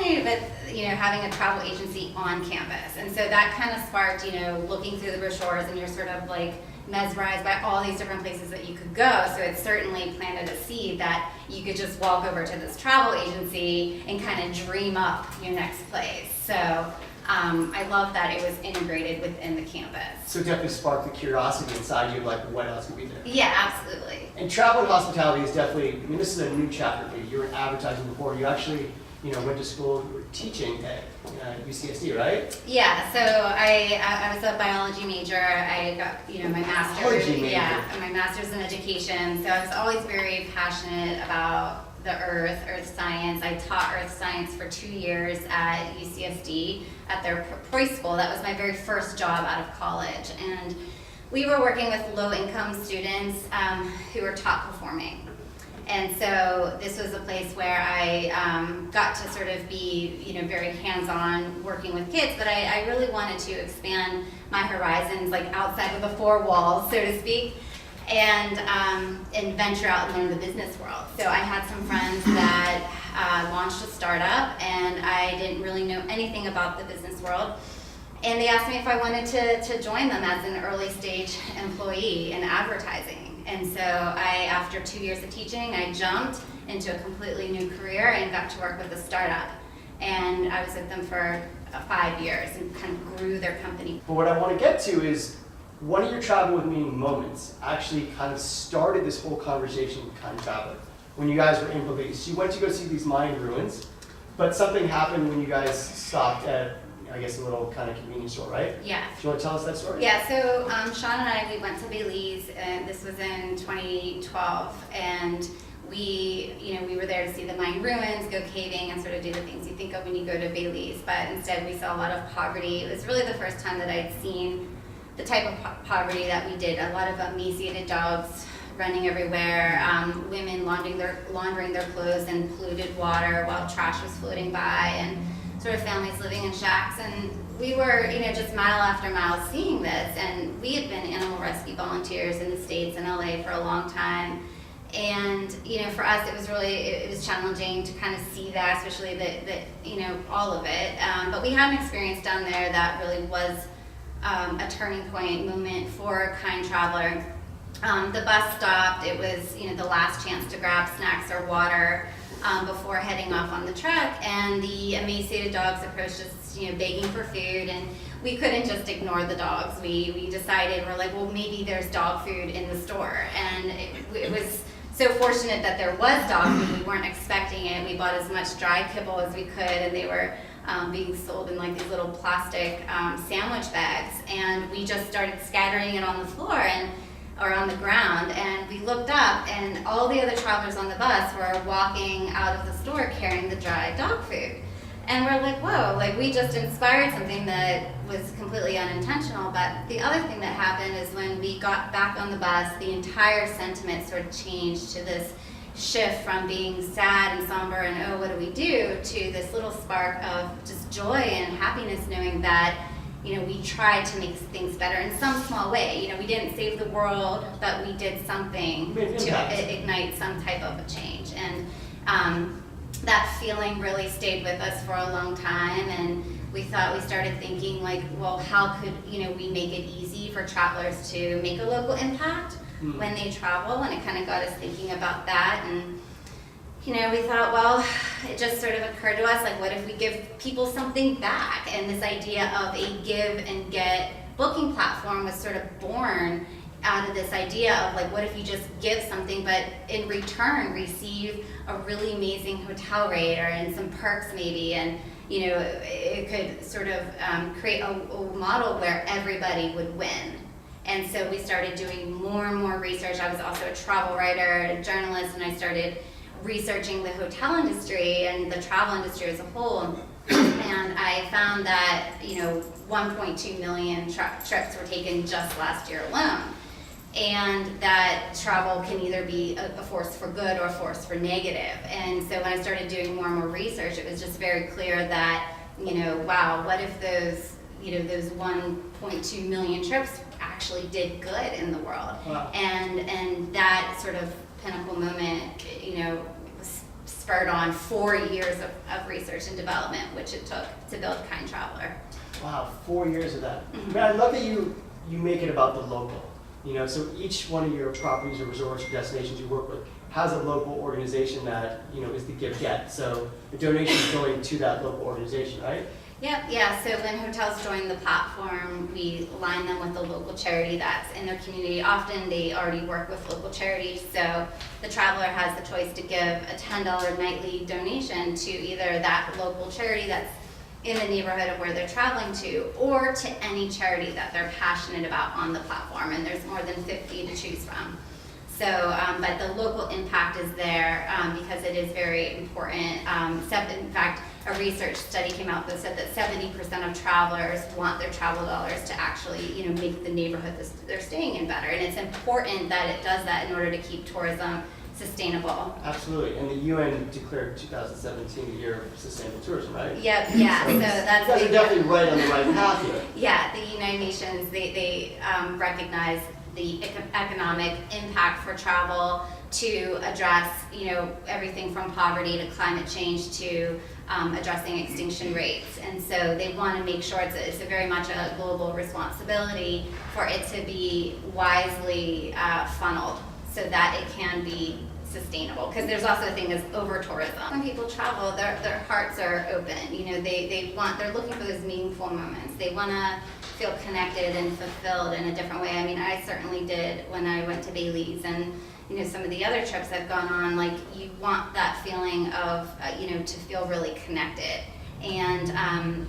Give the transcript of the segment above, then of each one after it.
fascinated with, having a travel agency on campus. And so that kind of sparked, looking through the brochures, and you're sort of like mesmerized by all these different places that you could go. So it certainly planted a seed that you could just walk over to this travel agency and kind of dream up your next place. So I love that it was integrated within the campus. So it definitely sparked the curiosity inside you of like, what else could be there? Yeah, absolutely. And travel and hospitality is definitely, this is a new chapter for you. You were in advertising before. You actually, went to school, you were teaching at UCSD, right? Yeah, so I was a biology major. I got, my master's. Biology major. Yeah, my master's in education. So I was always very passionate about the earth science. I taught earth science for 2 years at UCSD at their preschool. That was my very first job out of college. And we were working with low-income students who were top performing. And so this was a place where I got to sort of be, very hands-on working with kids, but I really wanted to expand my horizons, like outside of the four walls, so to speak, and venture out and learn the business world. So I had some friends that launched a startup, and I didn't really know anything about the business world. And they asked me if I wanted to join them as an early stage employee in advertising. And so after 2 years of teaching, I jumped into a completely new career and got to work with a startup. And I was with them for 5 years and kind of grew their company. But what I want to get to is, one of your travel with meaning moments actually kind of started this whole conversation with Kind Traveler. When you guys were in Belize, you went to go see these Mayan ruins, but something happened when you guys stopped at, I guess, a little kind of convenience store, right? Yeah. Do you want to tell us that story? Yeah, so Sean and I, we went to Belize, and this was in 2012, and we were there to see the Mayan ruins, go caving, and sort of do the things you think of when you go to Belize, but instead we saw a lot of poverty. It was really the first time that I'd seen the type of poverty that we did. A lot of emaciated dogs running everywhere, women laundering their clothes in polluted water while trash was floating by, and sort of families living in shacks. And we were, just mile after mile seeing this, and we had been animal rescue volunteers in the States and LA for a long time. And, for us, it was challenging to kind of see that, especially all of it. But we had an experience down there that really was a turning point moment for Kind Traveler. The bus stopped. It was, the last chance to grab snacks or water before heading off on the trek, and the emaciated dogs approached us, begging for food, and we couldn't just ignore the dogs. We decided, we're like, well, maybe there's dog food in the store, and it was so fortunate that there was dog food. We weren't expecting it. We bought as much dry kibble as we could, and they were being sold in like these little plastic sandwich bags, and we just started scattering it on the floor or on the ground, and we looked up, and all the other travelers on the bus were walking out of the store carrying the dry dog food. And we're like, whoa, like we just inspired something that was completely unintentional. But the other thing that happened is when we got back on the bus, the entire sentiment sort of changed to this shift from being sad and somber and, oh, what do we do, to this little spark of just joy and happiness, knowing that we tried to make things better in some small way. We didn't save the world, but we did something to ignite some type of a change. And that feeling really stayed with us for a long time. And we started thinking like, well, how could, we make it easy for travelers to make a local impact when they travel? And it kind of got us thinking about that. And we thought, well, it just sort of occurred to us, like, what if we give people something back? And this idea of a give and get booking platform was sort of born out of this idea of, like, what if you just give something, but in return receive a really amazing hotel rate and some perks maybe, and it could sort of create a model where everybody would win. And so we started doing more and more research. I was also a travel writer, a journalist, and I started researching the hotel industry and the travel industry as a whole, and I found that 1.2 million trips were taken just last year alone, and that travel can either be a force for good or a force for negative. And so when I started doing more and more research, it was just very clear that wow, what if those 1.2 million trips actually did good in the world? Wow. And that sort of pinnacle moment, spurred delivered on 4 years of research and development, which it took to build Kind Traveler. Wow, 4 years of that. Man, I love that you make it about the local. So each one of your properties or resorts or destinations you work with has a local organization that, is the give get. So the donation is going to that local organization, right? Yep, yeah, so when hotels join the platform, we align them with a local charity that's in their community. Often they already work with local charities, so the traveler has the choice to give a $10 nightly donation to either that local charity that's in the neighborhood of where they're traveling to, or to any charity that they're passionate about on the platform, and there's more than 50 to choose from. So, but the local impact is there because it is very important. In fact, a research study came out that said that 70% of travelers want their travel dollars to actually, make the neighborhood they're staying in better. And it's important that it does that in order to keep tourism sustainable. Absolutely, and the UN declared 2017 the year of sustainable tourism, right? Yep, yeah, so that's... You guys are definitely right on the right path here. Yeah, the United Nations, they recognize the economic impact for travel to address, everything from poverty to climate change to addressing extinction rates. And so they want to make sure it's a very much a global responsibility for it to be wisely funneled so that it can be sustainable. Because there's also a thing as over-tourism. When people travel, their hearts are open. They're looking for those meaningful moments. They want to feel connected and fulfilled in a different way. I mean, I certainly did when I went to Belize, and some of the other trips I've gone on, like, you want that feeling of, to feel really connected. And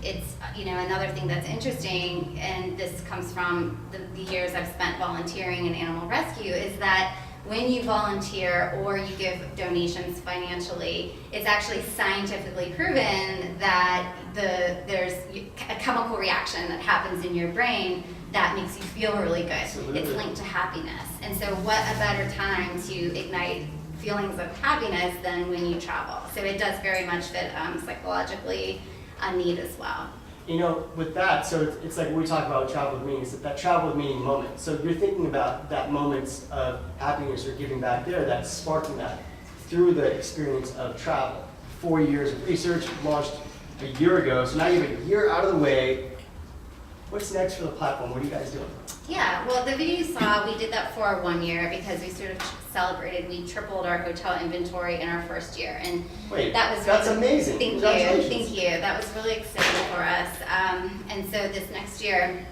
it's, another thing that's interesting, and this comes from the years I've spent volunteering in animal rescue, is that when you volunteer or you give donations financially, it's actually scientifically proven that there's a chemical reaction that happens in your brain that makes you feel really good. Absolutely. It's linked to happiness. And so what a better time to ignite feelings of happiness than when you travel. So it does very much fit psychologically a need as well. With that, so it's like when we talk about travel with meaning, it's that travel with meaning moment. So you're thinking about that moments of happiness or giving back there, that's sparking that through the experience of travel. 4 years of research, launched a year ago, so now you have a year out of the way. What's next for the platform? What are you guys doing? Yeah, well, the video you saw, we did that for 1 year because we sort of celebrated. We tripled our hotel inventory in our first year, and that's amazing. Thank you. That was really exciting for us. And so this next year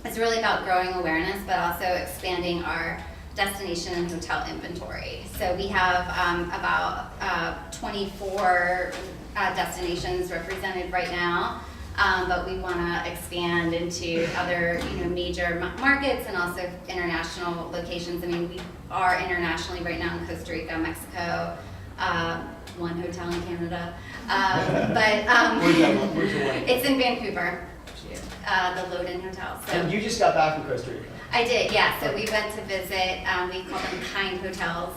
is really about growing awareness, but also expanding our destination and hotel inventory. So we have about 24 destinations represented right now. But we want to expand into other, major markets and also international locations. I mean, we are internationally right now in Costa Rica, Mexico, one hotel in Canada. Where's the one? It's in Vancouver, the Loden Hotel. So. And you just got back from Costa Rica? I did, yeah. So we went to visit, we call them Kind Hotels.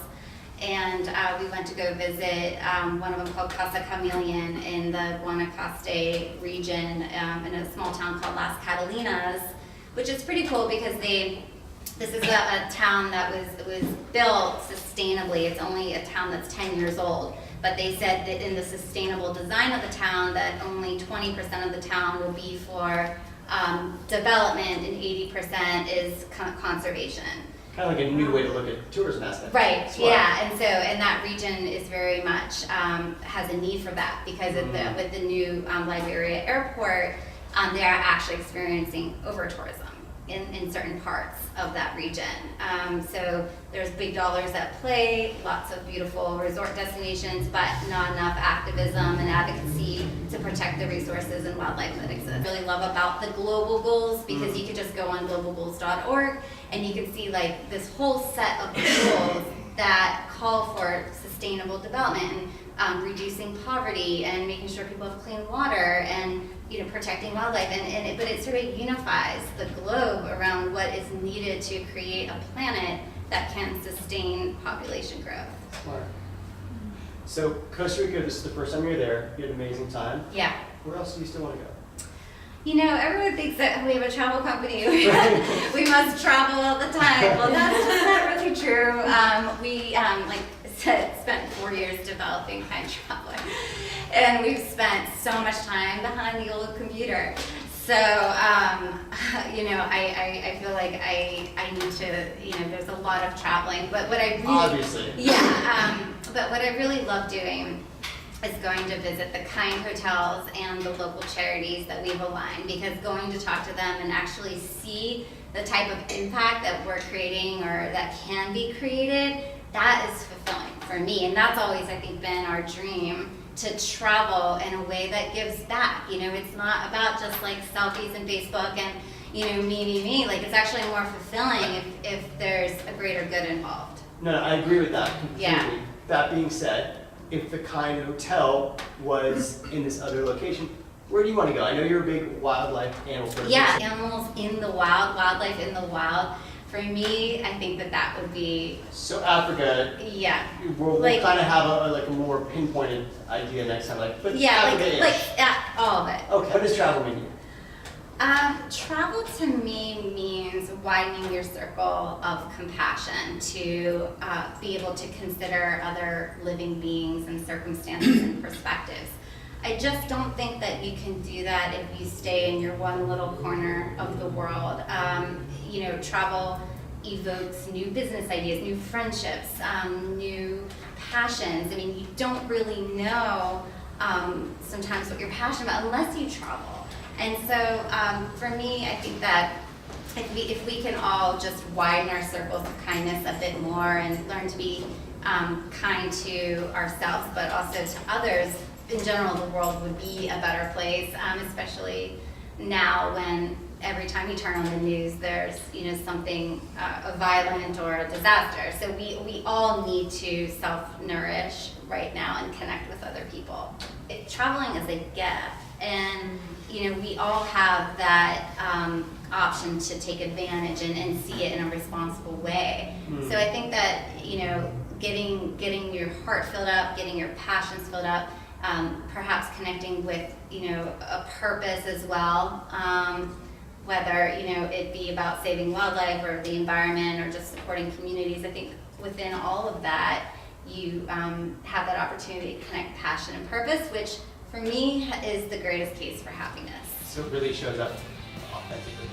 And we went to go visit one of them called Casa Chameleon in the Guanacaste region in a small town called Las Catalinas, which is pretty cool because this is a town that was built sustainably. It's only a town that's 10 years old. But they said that in the sustainable design of the town that only 20% of the town will be for development and 80% is conservation. Kind of like a new way to look at tourism aspect. Right, yeah, and that region is very much, has a need for that because with the new Liberia airport, they are actually experiencing over-tourism in certain parts of that region. So there's big dollars at play, lots of beautiful resort destinations, but not enough activism and advocacy to protect the resources and wildlife that exist. I really love about the global goals because you could just go on globalgoals.org and you can see like this whole set of goals that call for sustainable development and reducing poverty and making sure people have clean water and protecting wildlife, but it sort of unifies the globe around what is needed to create a planet that can sustain population growth. Smart. So Costa Rica, this is the first time you're there. You had an amazing time. Yeah. Where else do you still want to go? Everyone thinks that we have a travel company. We must travel all the time. Well, that's just not really true. We, like I said, spent 4 4 years developing Kind Traveler. And we've spent so much time behind the old computer. So, I feel like I need to, there's a lot of traveling, but what I really, Obviously. But what I really love doing is going to visit the Kind hotels and the local charities that we've aligned, because going to talk to them and actually see the type of impact that we're creating or that can be created, that is fulfilling for me. And that's always, I think, been our dream, to travel in a way that gives back. It's not about just like selfies and Facebook and, me. Like, it's actually more fulfilling if there's a greater good involved. No, I agree with that completely. Yeah. That being said, if the Kind Hotel was in this other location, where do you want to go? I know you're a big wildlife animal person. Yeah, animals in the wild, wildlife in the wild. For me, I think that would be. So Africa. Yeah. We'll kind of have a more pinpointed idea next time. But Africa-ish. All of it. Okay. What does travel mean to you? Travel to me means widening your circle of compassion, to be able to consider other living beings and circumstances and perspectives. I just don't think that you can do that if you stay in your one little corner of the world. Travel evokes new business ideas, new friendships, new passions. I mean, you don't really know sometimes what you're passionate about unless you travel. And so for me, I think that if we can all just widen our circles of kindness a bit more and learn to be kind to ourselves, but also to others, in general, the world would be a better place, especially now when every time you turn on the news, there's something violent or a disaster. So we all need to self-nourish right now and connect with other people. Traveling is a gift, and we all have that option to take advantage and see it in a responsible way. So I think that getting your heart filled up, getting your passions filled up, perhaps connecting with a purpose as well, whether it be about saving wildlife or the environment or just supporting communities. I think within all of that, you have that opportunity to connect passion and purpose, which for me is the greatest case for happiness. So it really shows up authentically.